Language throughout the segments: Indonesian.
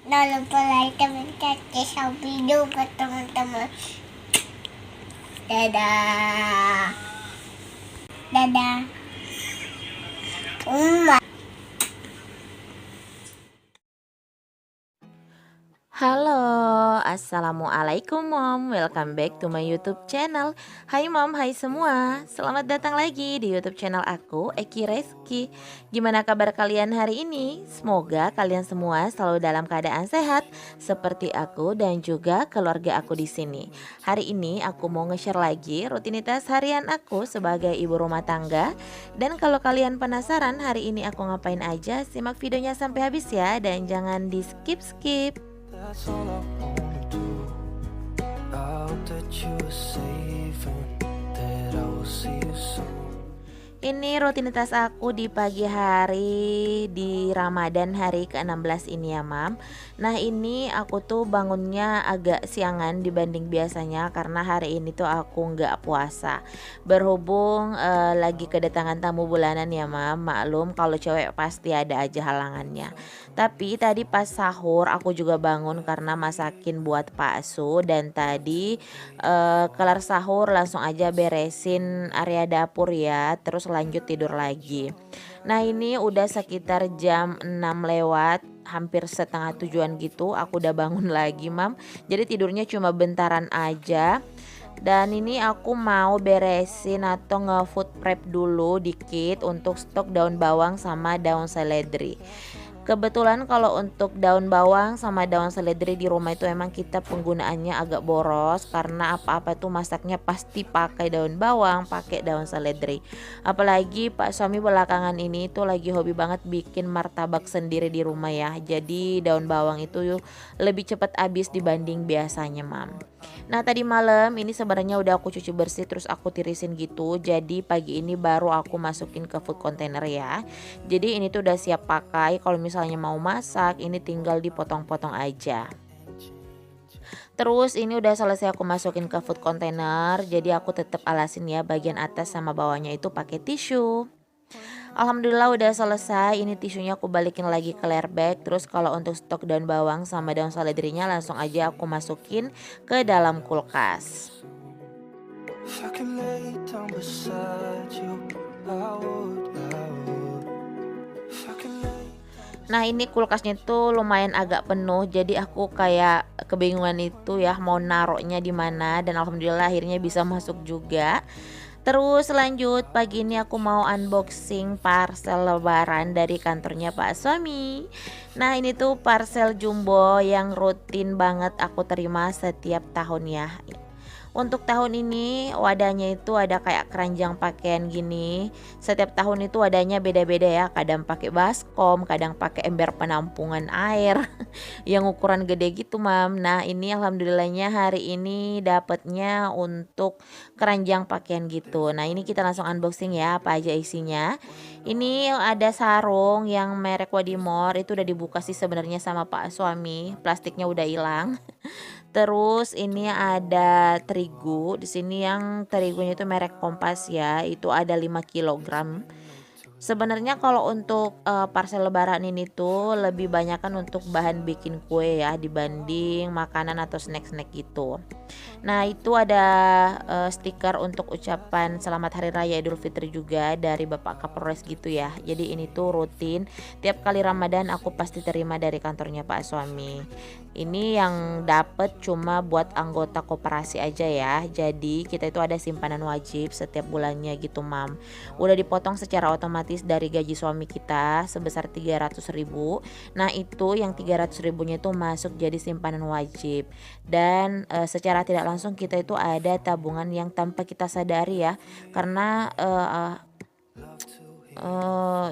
Jangan lupa like dan share video buat teman-teman. Dadah. Dadah. Halo, assalamualaikum mom, welcome back to my YouTube channel. Hai mom, hai semua, selamat datang lagi di YouTube channel aku, Eki Reski. Gimana kabar kalian hari ini? Semoga kalian semua selalu dalam keadaan sehat seperti aku dan juga keluarga aku di sini. Hari ini aku mau nge-share lagi rutinitas harian aku sebagai ibu rumah tangga. Dan kalau kalian penasaran hari ini aku ngapain aja, simak videonya sampai habis ya dan jangan di skip-skip. That's all I wanna do. I hope that you are safe and that I will see you soon. Ini rutinitas aku di pagi hari di Ramadan hari ke-16 ini ya mam. Nah ini aku tuh bangunnya agak siangan dibanding biasanya karena hari ini tuh aku nggak puasa. Berhubung lagi kedatangan tamu bulanan ya mam. Maklum kalau cewek pasti ada aja halangannya. Tapi tadi pas sahur aku juga bangun karena masakin buat Pak Su. Dan tadi kelar sahur langsung aja beresin area dapur ya. Terus lanjut tidur lagi. Nah ini udah sekitar jam 6 lewat, hampir setengah tujuan gitu aku udah bangun lagi mam. Jadi tidurnya cuma bentaran aja. Dan ini aku mau beresin atau nge-food prep dulu dikit untuk stok daun bawang sama daun seledri. Kebetulan kalau untuk daun bawang sama daun seledri di rumah itu emang kita penggunaannya agak boros karena apa-apa tuh masaknya pasti pakai daun bawang, pakai daun seledri. Apalagi Pak suami belakangan ini tuh lagi hobi banget bikin martabak sendiri di rumah ya. Jadi daun bawang itu lebih cepat habis dibanding biasanya, mam. Nah tadi malam ini sebenarnya udah aku cuci bersih terus aku tirisin gitu. Jadi pagi ini baru aku masukin ke food container ya. Jadi ini tuh udah siap pakai. Kalau misalnya mau masak ini tinggal dipotong-potong aja. Terus ini udah selesai aku masukin ke food container. Jadi aku tetap alasin ya bagian atas sama bawahnya itu pakai tisu. Alhamdulillah udah selesai. Ini tisunya aku balikin lagi ke layer bag. Terus kalau untuk stok daun bawang sama daun seledrinya langsung aja aku masukin ke dalam kulkas. If I could lay down beside you, I would. If I could lay. Nah ini kulkasnya tuh lumayan agak penuh. Jadi aku kayak kebingungan itu ya mau naroknya di mana. Dan alhamdulillah akhirnya bisa masuk juga. Terus lanjut pagi ini aku mau unboxing parcel lebaran dari kantornya Pak suami. Nah ini tuh parcel jumbo yang rutin banget aku terima setiap tahun ya. Untuk tahun ini wadahnya itu ada kayak keranjang pakaian gini. Setiap tahun itu wadahnya beda-beda ya. Kadang pakai baskom, kadang pakai ember penampungan air yang ukuran gede gitu mam. Nah ini alhamdulillahnya hari ini dapatnya untuk keranjang pakaian gitu. Nah ini kita langsung unboxing ya apa aja isinya. Ini ada sarung yang merek Wadimor itu udah dibuka sih sebenarnya sama Pak suami. Plastiknya udah hilang. Terus ini ada terigu. Di sini yang terigunya itu merek Kompas ya. Itu ada 5 kilogram. Sebenarnya kalau untuk parcel lebaran ini tuh lebih banyak kan untuk bahan bikin kue ya dibanding makanan atau snack-snack gitu. Nah itu ada stiker untuk ucapan selamat hari raya Idul Fitri juga dari Bapak Kapolres gitu ya. Jadi ini tuh rutin tiap kali Ramadan aku pasti terima dari kantornya Pak suami. Ini yang dapat cuma buat anggota koperasi aja ya. Jadi kita itu ada simpanan wajib setiap bulannya gitu mam. Udah dipotong secara otomatis dari gaji suami kita sebesar 300.000. Nah itu yang 300.000-nya itu masuk jadi simpanan wajib. Dan secara tidak langsung kita itu ada tabungan yang tanpa kita sadari ya. Karena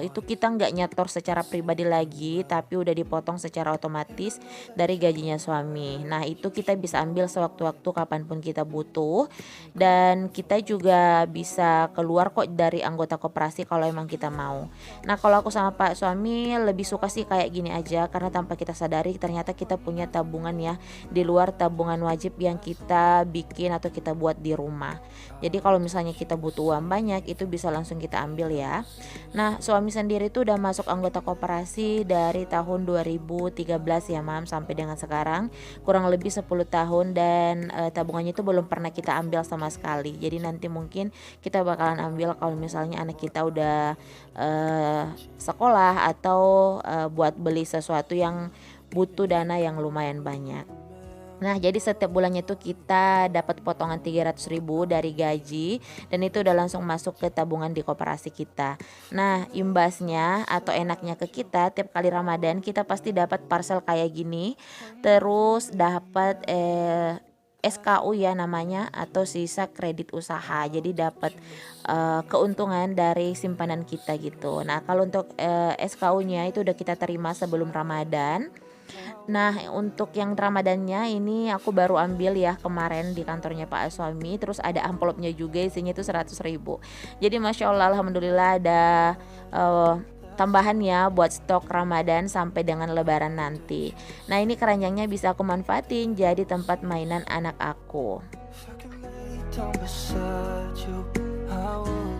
itu kita nggak nyetor secara pribadi lagi tapi udah dipotong secara otomatis dari gajinya suami. Nah itu kita bisa ambil sewaktu-waktu kapanpun kita butuh dan kita juga bisa keluar kok dari anggota koperasi kalau emang kita mau. Nah kalau aku sama Pak suami lebih suka sih kayak gini aja karena tanpa kita sadari ternyata kita punya tabungan ya di luar tabungan wajib yang kita bikin atau kita buat di rumah. Jadi kalau misalnya kita butuh uang banyak itu bisa langsung kita ambil ya. Nah, suami sendiri tuh udah masuk anggota koperasi dari tahun 2013 ya Mam, sampai dengan sekarang kurang lebih 10 tahun, dan tabungannya itu belum pernah kita ambil sama sekali. Jadi nanti mungkin kita bakalan ambil kalau misalnya anak kita udah sekolah atau buat beli sesuatu yang butuh dana yang lumayan banyak. Nah, jadi setiap bulannya tuh kita dapat potongan 300.000 dari gaji, dan itu udah langsung masuk ke tabungan di koperasi kita. Nah, imbasnya atau enaknya ke kita, tiap kali Ramadan kita pasti dapat parcel kayak gini. Terus dapat SKU ya namanya, atau sisa kredit usaha. Jadi dapat keuntungan dari simpanan kita gitu. Nah, kalau untuk SKU-nya itu udah kita terima sebelum Ramadan. Nah, untuk yang Ramadannya ini aku baru ambil ya kemarin di kantornya Pak suami. Terus ada amplopnya juga, isinya itu 100.000. Jadi Masya Allah, Alhamdulillah ada tambahan ya buat stok Ramadan sampai dengan Lebaran nanti. Nah, ini keranjangnya bisa aku manfaatin jadi tempat mainan anak aku. If I can lay down beside you, I would.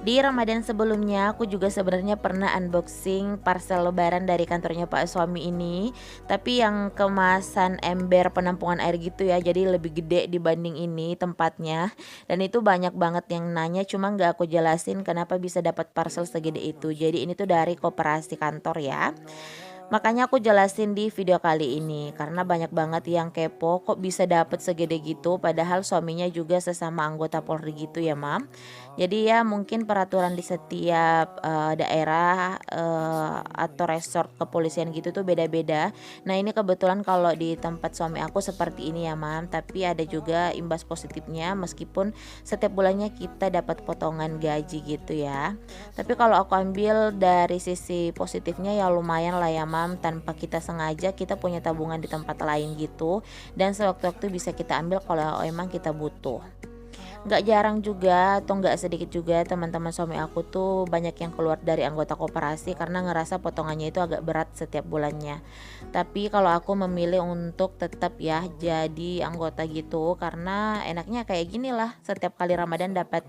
Di Ramadan sebelumnya aku juga sebenarnya pernah unboxing parcel lebaran dari kantornya Pak suami ini, tapi yang kemasan ember penampungan air gitu ya, jadi lebih gede dibanding ini tempatnya. Dan itu banyak banget yang nanya, cuma nggak aku jelasin kenapa bisa dapat parcel segede itu. Jadi ini tuh dari koperasi kantor ya. Makanya aku jelasin di video kali ini, karena banyak banget yang kepo kok bisa dapet segede gitu, padahal suaminya juga sesama anggota Polri gitu ya Mam. Jadi ya mungkin peraturan di setiap daerah atau resort kepolisian gitu tuh beda-beda. Nah, ini kebetulan kalau di tempat suami aku seperti ini ya Mam, tapi ada juga imbas positifnya meskipun setiap bulannya kita dapat potongan gaji gitu ya. Tapi kalau aku ambil dari sisi positifnya ya lumayan lah ya Mam, tanpa kita sengaja kita punya tabungan di tempat lain gitu, dan sewaktu-waktu bisa kita ambil kalau emang kita butuh. Gak jarang juga atau gak sedikit juga teman-teman suami aku tuh banyak yang keluar dari anggota koperasi karena ngerasa potongannya itu agak berat setiap bulannya. Tapi kalau aku memilih untuk tetap ya jadi anggota gitu, karena enaknya kayak gini lah, setiap kali Ramadan dapat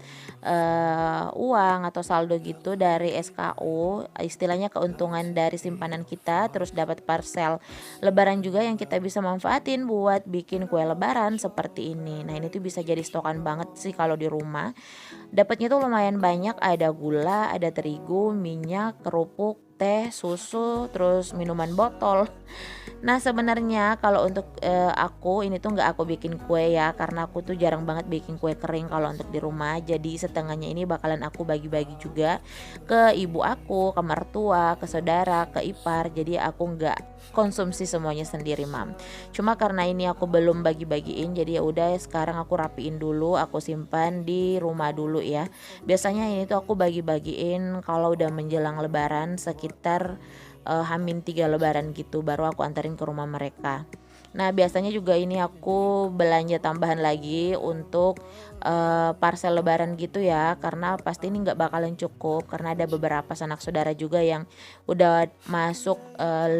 uang atau saldo gitu dari SKU, istilahnya keuntungan dari simpanan kita, terus dapat parcel Lebaran juga yang kita bisa manfaatin buat bikin kue Lebaran seperti ini. Nah, ini tuh bisa jadi stokan banget sih kalau di rumah. Dapatnya tuh lumayan banyak, ada gula, ada terigu, minyak, kerupuk, teh, susu, terus minuman botol. Nah, sebenarnya kalau untuk aku ini tuh nggak aku bikin kue ya, karena aku tuh jarang banget bikin kue kering kalau untuk di rumah. Jadi setengahnya ini bakalan aku bagi-bagi juga ke ibu aku, ke mertua, ke saudara, ke ipar. Jadi aku nggak konsumsi semuanya sendiri Mam. Cuma karena ini aku belum bagi-bagiin, jadi ya udah sekarang aku rapiin dulu, aku simpan di rumah dulu ya. Biasanya ini tuh aku bagi-bagiin kalau udah menjelang Lebaran, sekitar H-3 Lebaran gitu, baru aku anterin ke rumah mereka. Nah, biasanya juga ini aku belanja tambahan lagi untuk parcel Lebaran gitu ya, karena pasti ini nggak bakalan cukup, karena ada beberapa sanak saudara juga yang udah masuk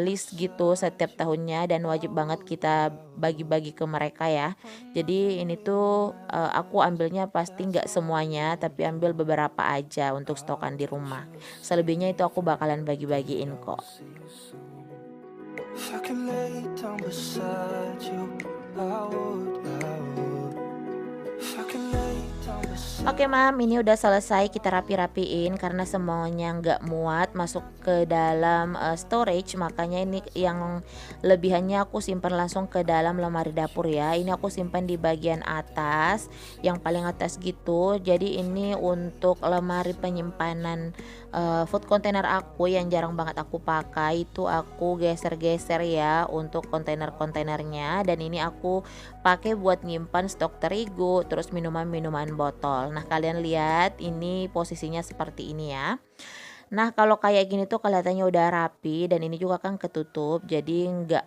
list gitu setiap tahunnya, dan wajib banget kita bagi-bagi ke mereka ya. Jadi ini tuh aku ambilnya pasti nggak semuanya, tapi ambil beberapa aja untuk stokan di rumah. Selebihnya itu aku bakalan bagi-bagiin kok. If I can lay down beside you, I would. If I can lay down beside Oke Mam, ini udah selesai kita rapi-rapiin karena semuanya nggak muat masuk ke dalam storage, makanya ini yang lebihannya aku simpan langsung ke dalam lemari dapur ya. Ini aku simpan di bagian atas, yang paling atas gitu. Jadi ini untuk lemari penyimpanan food container aku yang jarang banget aku pakai, itu aku geser-geser ya untuk kontainer-kontainernya, dan ini aku pakai buat nyimpan stok terigu, terus minuman-minuman botol. Nah, kalian lihat ini posisinya seperti ini ya. Nah, kalau kayak gini tuh kelihatannya udah rapi, dan ini juga kan ketutup, jadi nggak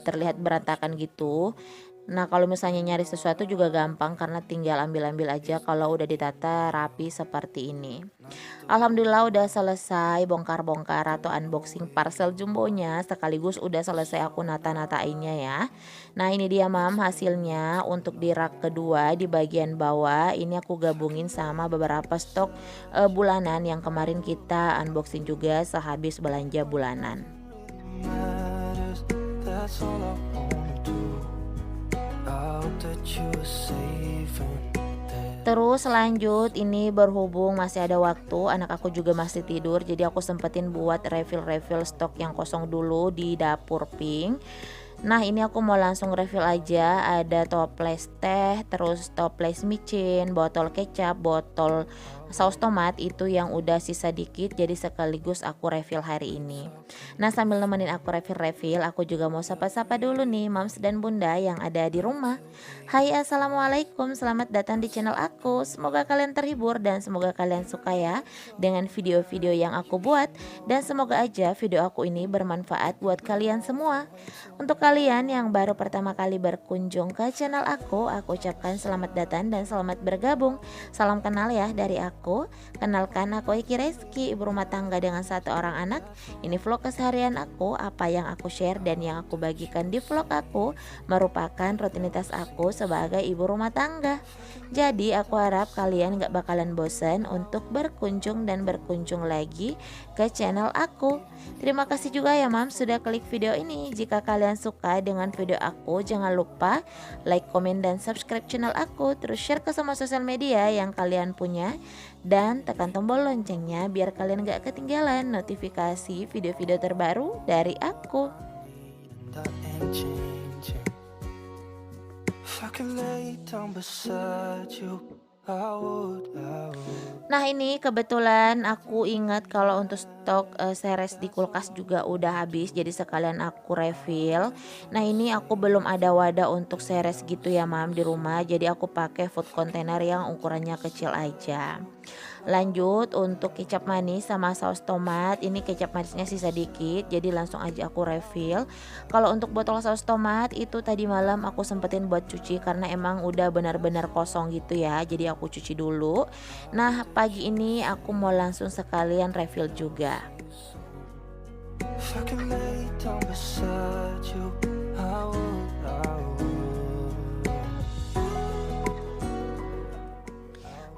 terlihat berantakan gitu. Nah, kalau misalnya nyari sesuatu juga gampang karena tinggal ambil-ambil aja kalau udah ditata rapi seperti ini. Alhamdulillah udah selesai bongkar-bongkar atau unboxing parcel jumbonya, sekaligus udah selesai aku nata-natainnya ya. Nah, ini dia mam hasilnya untuk di rak kedua di bagian bawah. Ini aku gabungin sama beberapa stok bulanan yang kemarin kita unboxing juga sehabis belanja bulanan. matters. That's all I wanna do. I hope that you are safe and that Terus lanjut ini berhubung masih ada waktu, anak aku juga masih tidur, jadi aku sempetin buat refill stok yang kosong dulu di dapur pink. Nah, ini aku mau langsung refill aja, ada toples teh, terus toples micin, botol kecap, botol saus tomat itu yang udah sisa dikit, jadi sekaligus aku refill hari ini. Nah, sambil nemenin aku refill, aku juga mau sapa-sapa dulu nih mams dan bunda yang ada di rumah. Hai, assalamualaikum, selamat datang di channel aku. Semoga kalian terhibur dan semoga kalian suka ya dengan video-video yang aku buat, dan semoga aja video aku ini bermanfaat buat kalian semua. Untuk kalian yang baru pertama kali berkunjung ke channel aku ucapkan selamat datang dan selamat bergabung. Salam kenal ya dari aku. Kenalkan, aku Eki Reski, ibu rumah tangga dengan 1 orang anak. Ini vlog keseharian aku, apa yang aku share dan yang aku bagikan di vlog aku merupakan rutinitas aku sebagai ibu rumah tangga. Jadi aku harap kalian gak bakalan bosan untuk berkunjung dan berkunjung lagi ke channel aku. Terima kasih juga ya mam sudah klik video ini. Jika kalian suka dengan video aku, jangan lupa like, komen, dan subscribe channel aku. Terus share ke semua sosial media yang kalian punya, dan tekan tombol loncengnya biar kalian gak ketinggalan notifikasi video-video terbaru dari aku. ain't changing. If I could lay down beside you, I would. Nah, ini kebetulan aku ingat kalau untuk stok seres di kulkas juga udah habis, jadi sekalian aku refill. Nah, ini aku belum ada wadah untuk seres gitu ya mam di rumah, jadi aku pakai food container yang ukurannya kecil aja. Lanjut untuk kecap manis sama saus tomat, ini kecap manisnya sisa dikit, jadi langsung aja aku refill. Kalau untuk botol saus tomat itu tadi malam aku sempetin buat cuci karena emang udah benar-benar kosong gitu ya, jadi aku cuci dulu. Nah, pagi ini aku mau langsung sekalian refill juga. If I could lay down beside you, I would.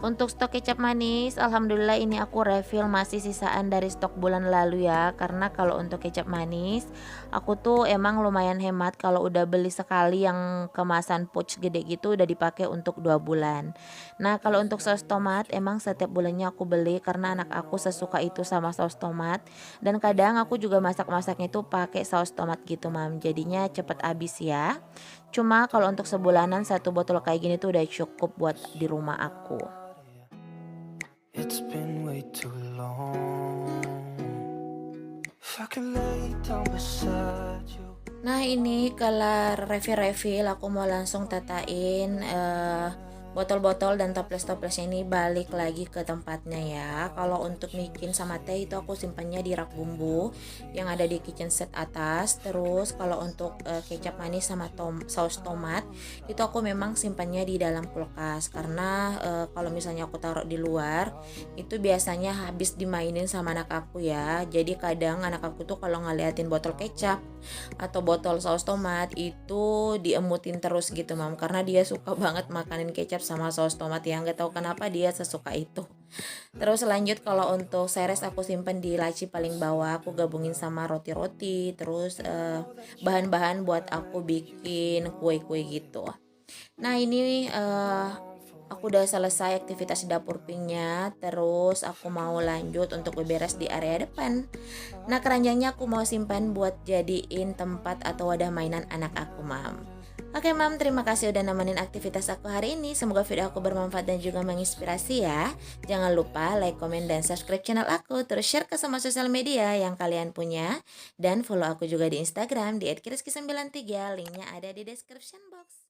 Untuk stok kecap manis, alhamdulillah ini aku refill masih sisaan dari stok bulan lalu ya. Karena kalau untuk kecap manis, aku tuh emang lumayan hemat kalau udah beli sekali yang kemasan pouch gede gitu udah dipakai untuk 2 bulan. Nah, kalau untuk saus tomat emang setiap bulannya aku beli karena anak aku sesuka itu sama saus tomat. Dan kadang aku juga masak-masaknya itu pakai saus tomat gitu mam. Jadinya cepet habis ya. Cuma kalau untuk sebulanan 1 botol kayak gini tuh udah cukup buat di rumah aku. It's been way too long. If I could lay down beside you. Nah, ini kelar refill aku mau langsung tatain botol-botol dan toples-toplesnya ini balik lagi ke tempatnya ya. Kalau untuk micin sama teh itu aku simpannya di rak bumbu yang ada di kitchen set atas. Terus kalau untuk kecap manis sama saus tomat itu aku memang simpannya di dalam kulkas karena kalau misalnya aku taruh di luar itu biasanya habis dimainin sama anak aku ya. Jadi kadang anak aku tuh kalau ngeliatin botol kecap atau botol saus tomat itu diemutin terus gitu mam, karena dia suka banget makanin kecap sama saus tomat ya, nggak tahu kenapa dia sesuka itu. Terus lanjut kalau untuk seres aku simpen di laci paling bawah, aku gabungin sama roti-roti, terus bahan-bahan buat aku bikin kue-kue gitu. Nah, ini aku udah selesai aktivitas dapur pinknya. Terus aku mau lanjut untuk beberes di area depan. Nah, keranjangnya aku mau simpan buat jadiin tempat atau wadah mainan anak aku mam. Oke mam, terima kasih udah nemenin aktivitas aku hari ini. Semoga video aku bermanfaat dan juga menginspirasi ya. Jangan lupa like, komen, dan subscribe channel aku. Terus share ke semua sosial media yang kalian punya. Dan follow aku juga di Instagram di @kiriski93. Linknya ada di description box.